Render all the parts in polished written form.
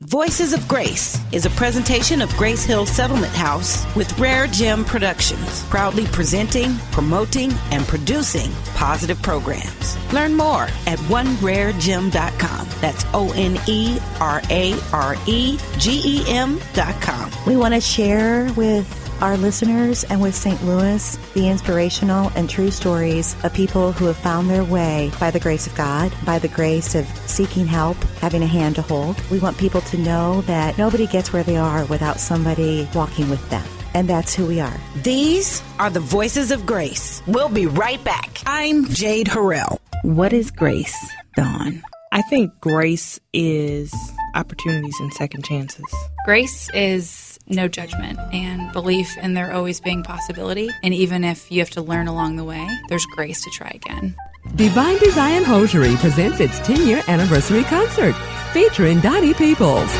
Voices of Grace is a presentation of Grace Hill Settlement House with RareGem Productions, proudly presenting, promoting, and producing positive programs. Learn more at OneRareGem.com. That's OneRaregem.com. We want to share with our listeners and with St. Louis the inspirational and true stories of people who have found their way by the grace of God, by the grace of seeking help, having a hand to hold. We want people to know that nobody gets where they are without somebody walking with them. And that's who we are. These are the Voices of Grace. We'll be right back. I'm Jade Harrell. What is grace, Dawn? I think grace is opportunities and second chances. Grace is no judgment and belief in there always being possibility. And even if you have to learn along the way, there's grace to try again. Divine Design Hosiery presents its 10-year anniversary concert featuring Dottie Peoples.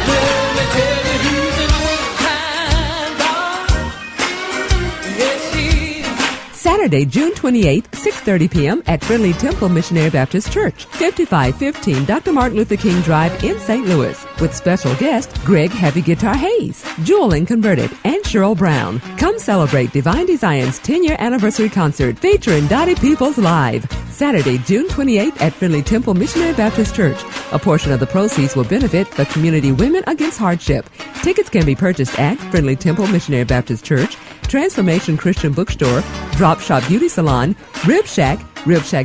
Saturday, June 28th, 6:30 p.m. at Friendly Temple Missionary Baptist Church, 5515 Dr. Martin Luther King Drive in St. Louis, with special guest Greg Heavy Guitar Hayes, Jewel and Converted, and Cheryl Brown. Come celebrate Divine Design's 10-year anniversary concert featuring Dottie Peoples live. Saturday, June 28th at Friendly Temple Missionary Baptist Church. A portion of the proceeds will benefit the community Women Against Hardship. Tickets can be purchased at Friendly Temple Missionary Baptist Church, Transformation Christian Bookstore, Drop Shop Beauty Salon, Rib Shack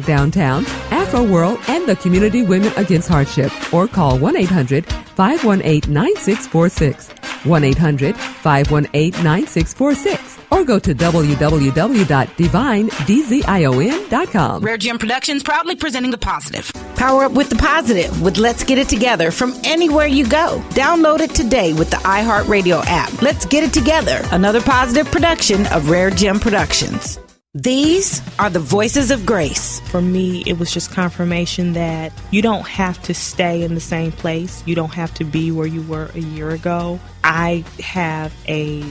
Downtown, Afro World, and the Community Women Against Hardship. Or call 1-800-518-9646. 1-800-518-9646. Or go to www.divinedzon.com. RareGem Productions proudly presenting the positive. Power up with the positive with Let's Get It Together from anywhere you go. Download it today with the iHeartRadio app. Let's Get It Together, another positive production of RareGem Productions. These are the Voices of Grace. For me, it was just confirmation that you don't have to stay in the same place. You don't have to be where you were a year ago. I have a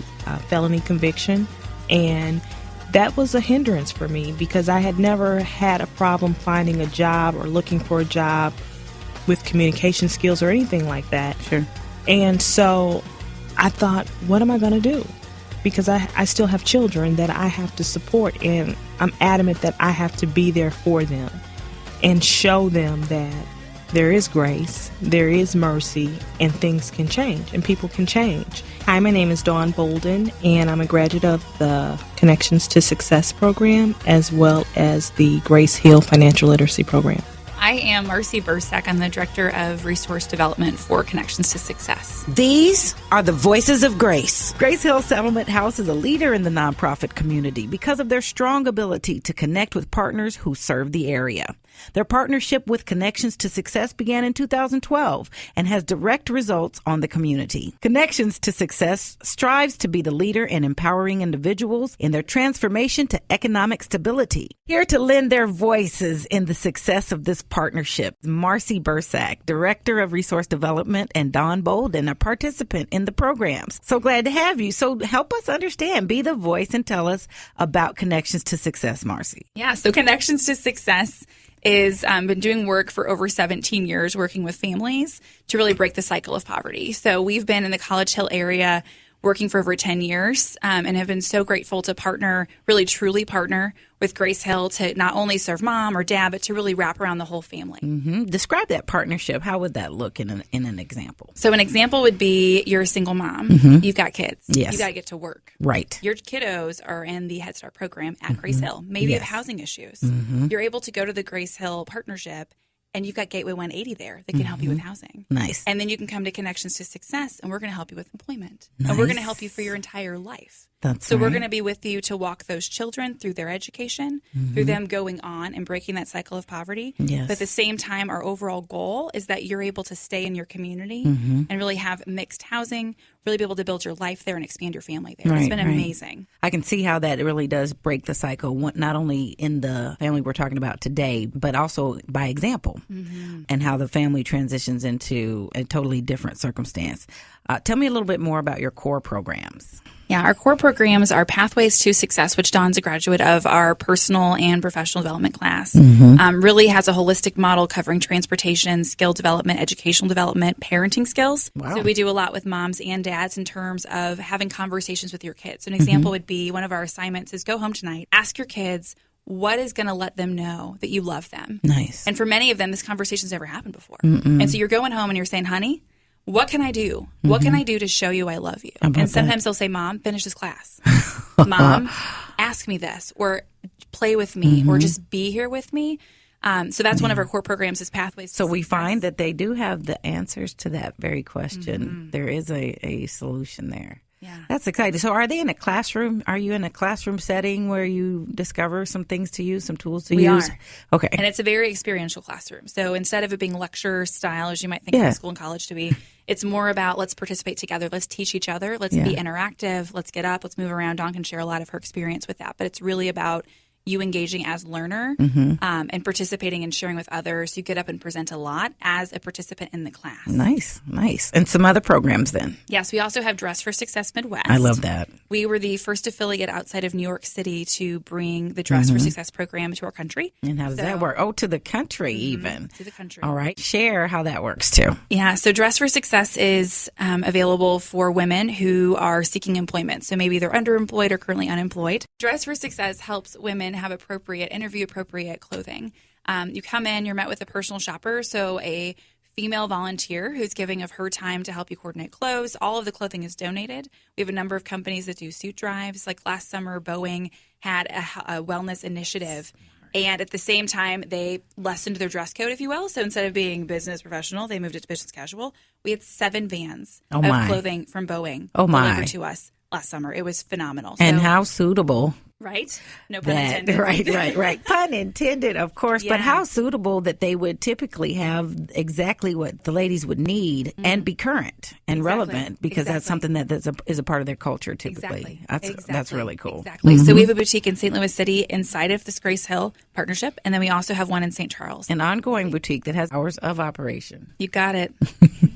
felony conviction, and that was a hindrance for me because I had never had a problem finding a job or looking for a job with communication skills or anything like that. Sure. And so I thought, what am I going to do? Because I still have children that I have to support, and I'm adamant that I have to be there for them and show them that there is grace, there is mercy, and things can change, and people can change. Hi, my name is Dawn Bolden, and I'm a graduate of the Connections to Success program, as well as the Grace Hill Financial Literacy program. I am Marcy Bursack. I'm the Director of Resource Development for Connections to Success. These are the Voices of Grace. Grace Hill Settlement House is a leader in the nonprofit community because of their strong ability to connect with partners who serve the area. Their partnership with Connections to Success began in 2012 and has direct results on the community. Connections to Success strives to be the leader in empowering individuals in their transformation to economic stability. Here to lend their voices in the success of this partnership, Marcy Bursack, Director of Resource Development, and Dawn Bolden, a participant in the programs. So glad to have you. So help us understand, be the voice, and tell us about Connections to Success, Marcy. Yeah, so Connections to Success is been doing work for over 17 years, working with families to really break the cycle of poverty. So we've been in the College Hill area working for over 10 years and have been so grateful to partner, really truly partner with Grace Hill to not only serve mom or dad, but to really wrap around the whole family. Mm-hmm. Describe that partnership. How would that look in an example? So an example would be you're a single mom. Mm-hmm. You've got kids. Yes. You got to get to work. Right. Your kiddos are in the Head Start program at Grace Hill. Maybe you have housing issues. Mm-hmm. You're able to go to the Grace Hill partnership, and you've got Gateway 180 there that can help you with housing. Nice. And then you can come to Connections to Success, and we're going to help you with employment. Nice. And we're going to help you for your entire life. So we're going to be with you to walk those children through their education, through them going on and breaking that cycle of poverty. Yes. But at the same time, our overall goal is that you're able to stay in your community and really have mixed housing, really be able to build your life there and expand your family there. It's been amazing. I can see how that really does break the cycle, not only in the family we're talking about today, but also by example, and how the family transitions into a totally different circumstance. Tell me a little bit more about your core programs. Yeah, our core programs are Pathways to Success, which Dawn's a graduate of our personal and professional development class. Really has a holistic model covering transportation, skill development, educational development, parenting skills. Wow. So we do a lot with moms and dads in terms of having conversations with your kids. So an example would be one of our assignments is go home tonight, ask your kids what is going to let them know that you love them. Nice. And for many of them, this conversation's never happened before. And so you're going home and you're saying, honey, what can I do? What can I do to show you I love you? And sometimes they'll say, Mom, finish this class. Mom, ask me this, or play with me, or just be here with me. So that's one of our core programs is Pathways to So we Success. find that they do have the answers to that very question. There is a solution there. Yeah. That's exciting. So are they in a classroom? Are you in a classroom setting where you discover some things to use, some tools to use? Are. Okay. And it's a very experiential classroom. So instead of it being lecture style, as you might think high school and college to be, it's more about let's participate together. Let's teach each other. Let's be interactive. Let's get up. Let's move around. Dawn can share a lot of her experience with that. But it's really about you engaging as learner and participating and sharing with others. You get up and present a lot as a participant in the class. Nice. And some other programs then. Yes, we also have Dress for Success Midwest. I love that. We were the first affiliate outside of New York City to bring the Dress for Success program to our country. And how does that work? Oh, to the country even. To the country. All right. Share how that works too. Yeah, so Dress for Success is available for women who are seeking employment. So maybe they're underemployed or currently unemployed. Dress for Success helps women have interview-appropriate clothing. You come in, you're met with a personal shopper, so a female volunteer who's giving of her time to help you coordinate clothes. All of the clothing is donated. We have a number of companies that do suit drives. Like last summer, Boeing had a wellness initiative. And at the same time, they lessened their dress code, if you will. So instead of being business professional, they moved it to business casual. We had 7 vans of clothing from Boeing delivered to us last summer. It was phenomenal. And how suitable. Right? No pun intended. Right. Pun intended, of course. Yeah. But how suitable that they would typically have exactly what the ladies would need and be current and relevant because that's something that is a part of their culture typically. That's really cool. Exactly. So we have a boutique in St. Louis City inside of this Grace Hill partnership, and then we also have one in St. Charles. An ongoing boutique that has hours of operation. You got it.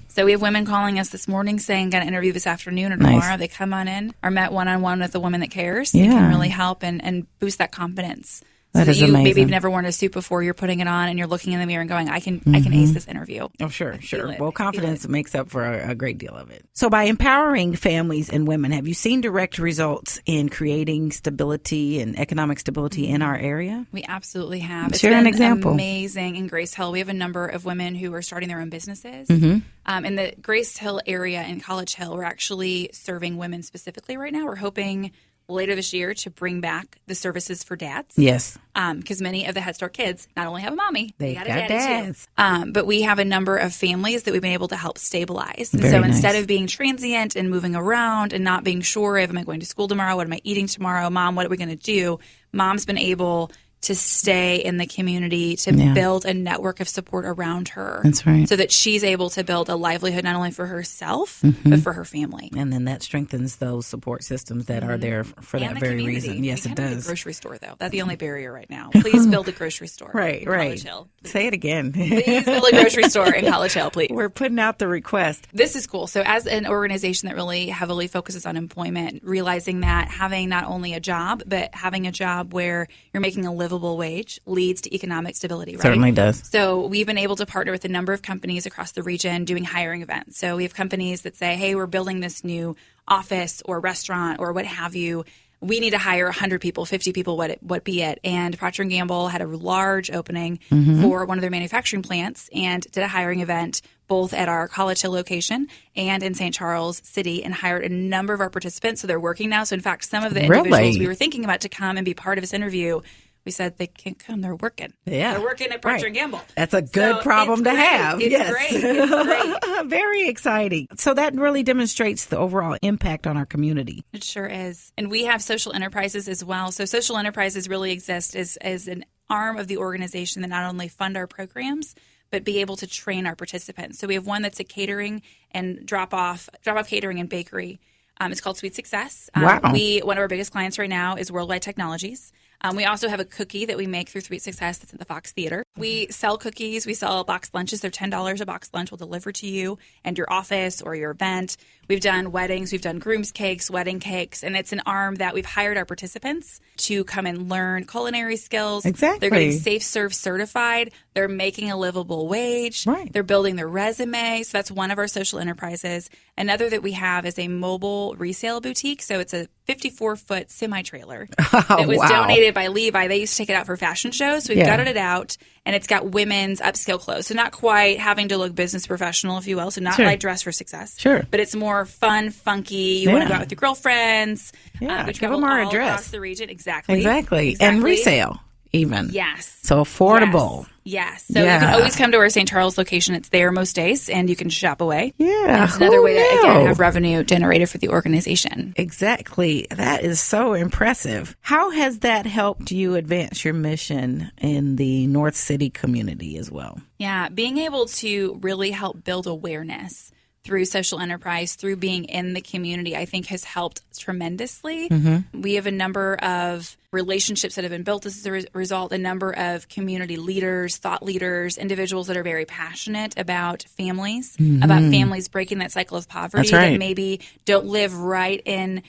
So we have women calling us this morning saying, got an interview this afternoon or tomorrow. Nice. They come on in, are met one-on-one with a woman that cares. Yeah. It can really help and boost that confidence. So that you maybe you've never worn a suit before, you're putting it on and you're looking in the mirror and going, I can ace this interview. Oh, sure. Well, confidence makes up for a great deal of it. So by empowering families and women, have you seen direct results in creating stability and economic stability in our area? We absolutely have. Share an example. Amazing in Grace Hill. We have a number of women who are starting their own businesses. In the Grace Hill area in College Hill, we're actually serving women specifically right now. We're hoping later this year to bring back the services for dads. Yes. Because many of the Head Start kids not only have a mommy, they got a daddy dads. Too. But we have a number of families that we've been able to help stabilize. And so instead of being transient and moving around and not being sure if am I going to school tomorrow, what am I eating tomorrow, Mom, what are we going to do? Mom's been able to stay in the community, to build a network of support around her. That's right. So that she's able to build a livelihood not only for herself, but for her family. And then that strengthens those support systems that are there for that very reason. Yes, it does. A grocery store, though. That's the only barrier right now. Please build a grocery store. Right. College Hill. Say it again. Please build a grocery store in College Hill, please. We're putting out the request. This is cool. So as an organization that really heavily focuses on employment, realizing that having not only a job, but having a job where you're making a livable wage leads to economic stability, right? Certainly does. So we've been able to partner with a number of companies across the region doing hiring events. So we have companies that say, hey, we're building this new office or restaurant or what have you. We need to hire 100 people, 50 people, what be it. And Procter & Gamble had a large opening for one of their manufacturing plants and did a hiring event both at our College Hill location and in St. Charles City and hired a number of our participants. So they're working now. So in fact, some of the individuals we were thinking about to come and be part of this interview, we said they can't come. They're working. Yeah. They're working at Procter & Gamble. That's a good problem to have. It's great. It's great. Very exciting. So that really demonstrates the overall impact on our community. It sure is. And we have social enterprises as well. So social enterprises really exist as an arm of the organization that not only fund our programs, but be able to train our participants. So we have one that's a catering and drop-off catering and bakery. It's called Sweet Success. Wow. One of our biggest clients right now is Worldwide Technologies. We also have a cookie that we make through Sweet Success that's at the Fox Theater. We sell cookies. We sell boxed lunches. They're $10 a boxed lunch. We'll deliver to you and your office or your event. We've done weddings. We've done groom's cakes, wedding cakes. And it's an arm that we've hired our participants to come and learn culinary skills. Exactly. They're getting Safe Serve certified. They're making a livable wage. Right. They're building their resume. So that's one of our social enterprises. Another that we have is a mobile resale boutique. So it's a 54-foot semi-trailer that was donated by Levi. They used to take it out for fashion shows. So we've gutted it out, and it's got women's upscale clothes. So not quite having to look business professional, if you will. So not like Dress for Success. Sure. But it's more fun, funky. You want to go out with your girlfriends. Yeah, We give travel them our all address. across the region. Exactly. Exactly. And resale even. Yes. So affordable. Yes. So you can always come to our St. Charles location. It's there most days, and you can shop away. Yeah. It's another way to, again, have revenue generated for the organization. Exactly. That is so impressive. How has that helped you advance your mission in the North City community as well? Yeah. Being able to really help build awareness through social enterprise, through being in the community, I think has helped tremendously. We have a number of relationships that have been built as a result, a number of community leaders, thought leaders, individuals that are very passionate about families breaking that cycle of poverty that maybe don't live right in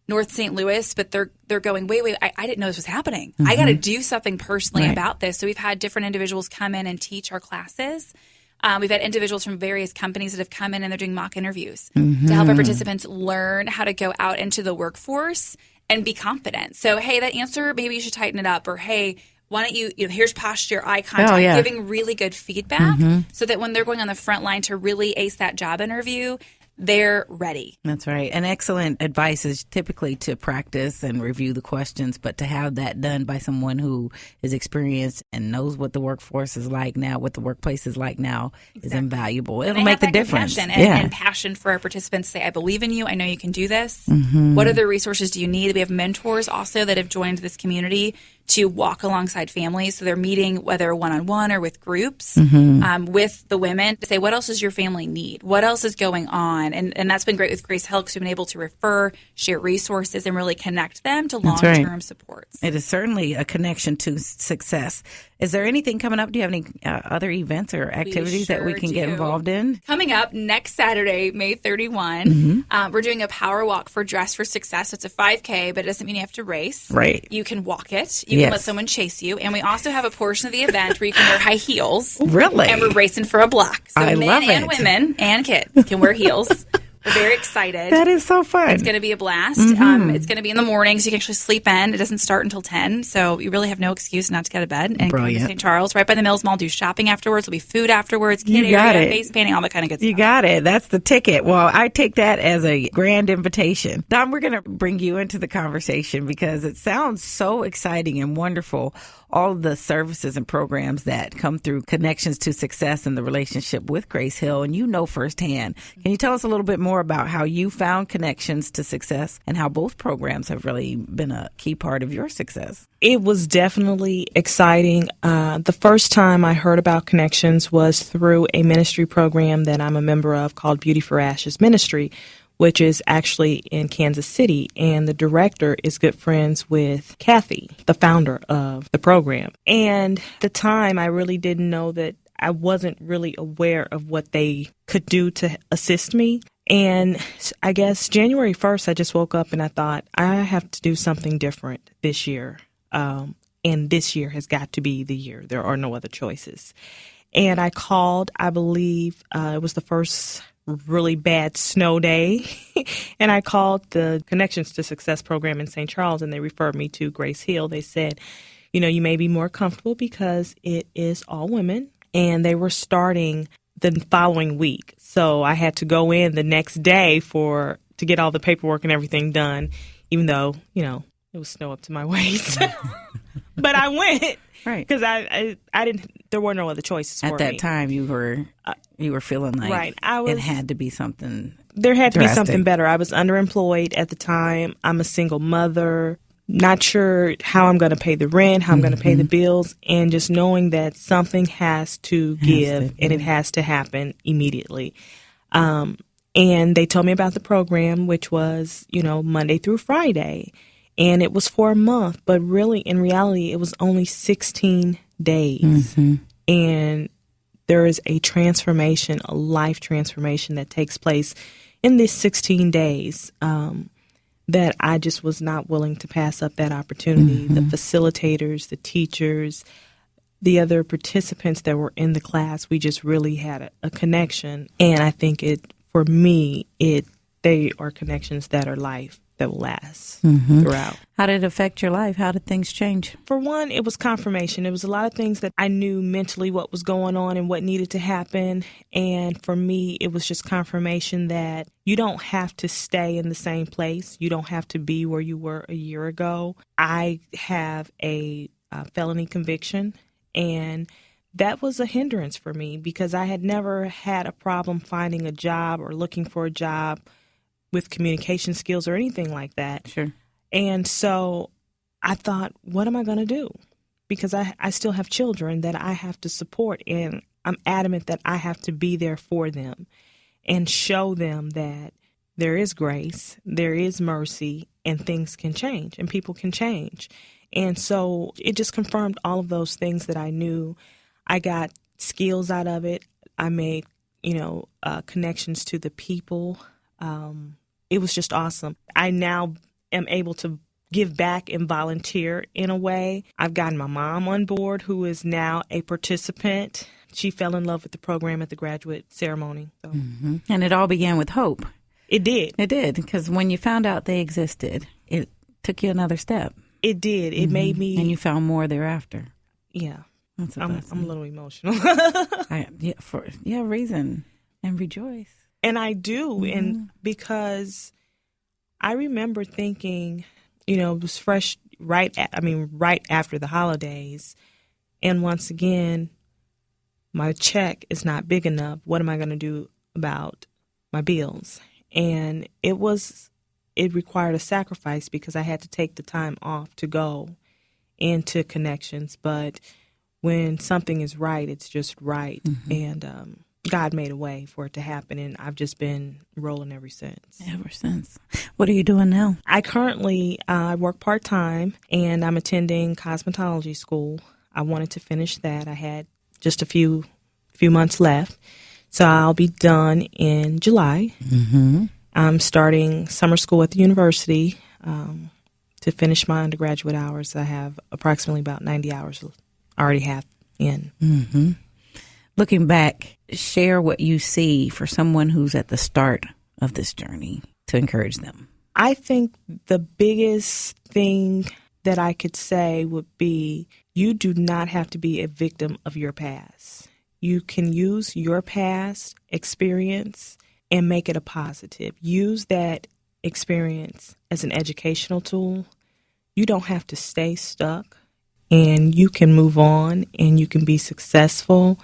North St. Louis, but they're going, wait, I didn't know this was happening. I got to do something personally about this. So we've had different individuals come in and teach our classes. We've had individuals from various companies that have come in and they're doing mock interviews to help our participants learn how to go out into the workforce and be confident. So, hey, that answer, maybe you should tighten it up. Or, hey, why don't you here's posture, eye contact, giving really good feedback so that when they're going on the front line to really ace that job interview, they're ready. That's right. And excellent advice is typically to practice and review the questions, but to have that done by someone who is experienced and knows what the workforce is like now, what the workplace is like now, is invaluable. It'll make the difference. And passion for our participants. Say, I believe in you. I know you can do this. What other resources do you need? We have mentors also that have joined this community to walk alongside families. So they're meeting, whether one-on-one or with groups, with the women to say, what else does your family need? What else is going on? And that's been great with Grace Hill because we've been able to refer, share resources, and really connect them to long-term supports. It is certainly a connection to success. Is there anything coming up? Do you have any other events or activities that we can get involved in? Coming up next Saturday, May 31, we're doing a power walk for Dress for Success. So it's a 5K, but it doesn't mean you have to race. Right. You can walk it. You can let someone chase you. And we also have a portion of the event where you can wear high heels. Really? And we're racing for a block. So men and women and kids can wear heels. We're very excited. That is so fun. It's going to be a blast. It's going to be in the morning, so you can actually sleep in. It doesn't start until 10, so you really have no excuse not to get to bed. And come to St. Charles, right by the Mills Mall, do shopping afterwards. There'll be food afterwards, kid area, face painting, all that kind of good stuff. You got it. That's the ticket. Well, I take that as a grand invitation. Don, we're going to bring you into the conversation because it sounds so exciting and wonderful. All the services and programs that come through Connections to Success in the relationship with Grace Hill, and you know firsthand. Can you tell us a little bit more about how you found Connections to Success and how both programs have really been a key part of your success? It was definitely exciting. The first time I heard about Connections was through a ministry program that I'm a member of called Beauty for Ashes Ministry, which is actually in Kansas City, and the director is good friends with Kathy, the founder of the program. And at the time, I really didn't know that I wasn't really aware of what they could do to assist me. And I guess January 1st, I just woke up and I thought, I have to do something different this year. And this year has got to be the year. There are no other choices. And I called, I believe it was the first really bad snow day. And I called the Connections to Success program in St. Charles, and they referred me to Grace Hill. They said, you know, you may be more comfortable because it is all women. And they were starting the following week. So I had to go in the next day to get all the paperwork and everything done, even though, you know, it was snow up to my waist. But I went. Right. Because I didn't, there were no other choices for me. At that time, you were feeling like it had to be something. There had to be something better. I was underemployed at the time. I'm a single mother, not sure how I'm going to pay the rent, how I'm going to pay the bills, and just knowing that something has to give and it has to happen immediately. And they told me about the program, which was, you know, Monday through Friday. And it was for a month, but really, in reality, it was only 16 days. And there is a transformation, a life transformation that takes place in these 16 days that I just was not willing to pass up that opportunity. The facilitators, the teachers, the other participants that were in the class, we just really had a connection. And I think for me, they are connections that are life, that will last throughout. How did it affect your life? How did things change? For one, it was confirmation. It was a lot of things that I knew mentally what was going on and what needed to happen. And for me, it was just confirmation that you don't have to stay in the same place. You don't have to be where you were a year ago. I have a felony conviction, and that was a hindrance for me because I had never had a problem finding a job or looking for a job with communication skills or anything like that. Sure. And so I thought, what am I going to do? Because I still have children that I have to support, and I'm adamant that I have to be there for them and show them that there is grace, there is mercy, and things can change and people can change. And so it just confirmed all of those things that I knew. I got skills out of it. I made, connections to the people. It was just awesome. I now am able to give back and volunteer in a way. I've gotten my mom on board, who is now a participant. She fell in love with the program at the graduate ceremony. So. And it all began with hope. It did. It did, because when you found out they existed, it took you another step. It did. It made me... And you found more thereafter. Yeah. That's I'm a little emotional. Reason and rejoice. And I do, and because I remember thinking, it was fresh right after the holidays, and once again, my check is not big enough. What am I going to do about my bills? And it required a sacrifice because I had to take the time off to go into connections. But when something is right, it's just right, and God made a way for it to happen, and I've just been rolling ever since. What are you doing now? I currently work part-time, and I'm attending cosmetology school. I wanted to finish that. I had just a few months left, so I'll be done in July. I'm starting summer school at the university to finish my undergraduate hours. I have approximately about 90 hours I already have in. Looking back, share what you see for someone who's at the start of this journey to encourage them. I think the biggest thing that I could say would be you do not have to be a victim of your past. You can use your past experience and make it a positive. Use that experience as an educational tool. You don't have to stay stuck, and you can move on, and you can be successful.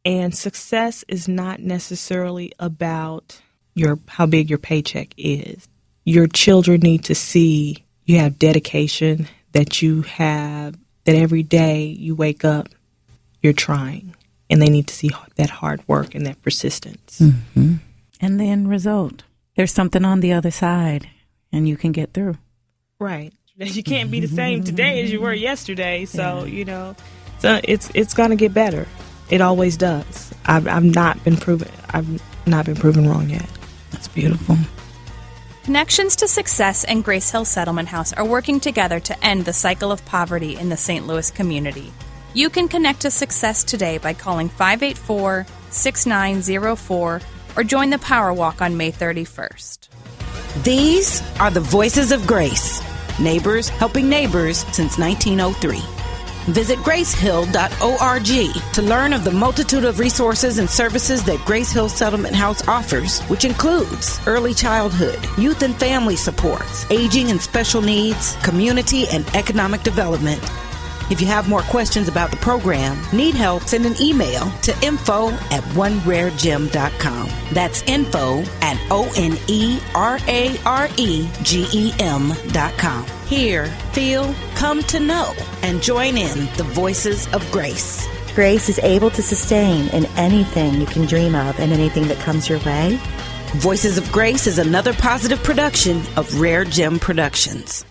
And success is not necessarily about how big your paycheck is. Your children need to see you have dedication, that every day you wake up, you're trying. And they need to see that hard work and that persistence. And the end result. There's something on the other side, and you can get through. Right. You can't be the same today as you were yesterday. So, so it's going to get better. It always does. I've not been proven wrong yet. That's beautiful. Connections to Success and Grace Hill Settlement House are working together to end the cycle of poverty in the St. Louis community. You can connect to Success today by calling 584-6904 or join the Power Walk on May 31st. These are the voices of grace. Neighbors helping neighbors since 1903. Visit gracehill.org to learn of the multitude of resources and services that Grace Hill Settlement House offers, which includes early childhood, youth and family supports, aging and special needs, community and economic development. If you have more questions about the program, need help, send an email to info@oneraregem.com. That's info@oneraregem.com. Hear, feel, come to know, and join in the voices of grace. Grace is able to sustain in anything you can dream of and anything that comes your way. Voices of Grace is another positive production of RareGem Productions.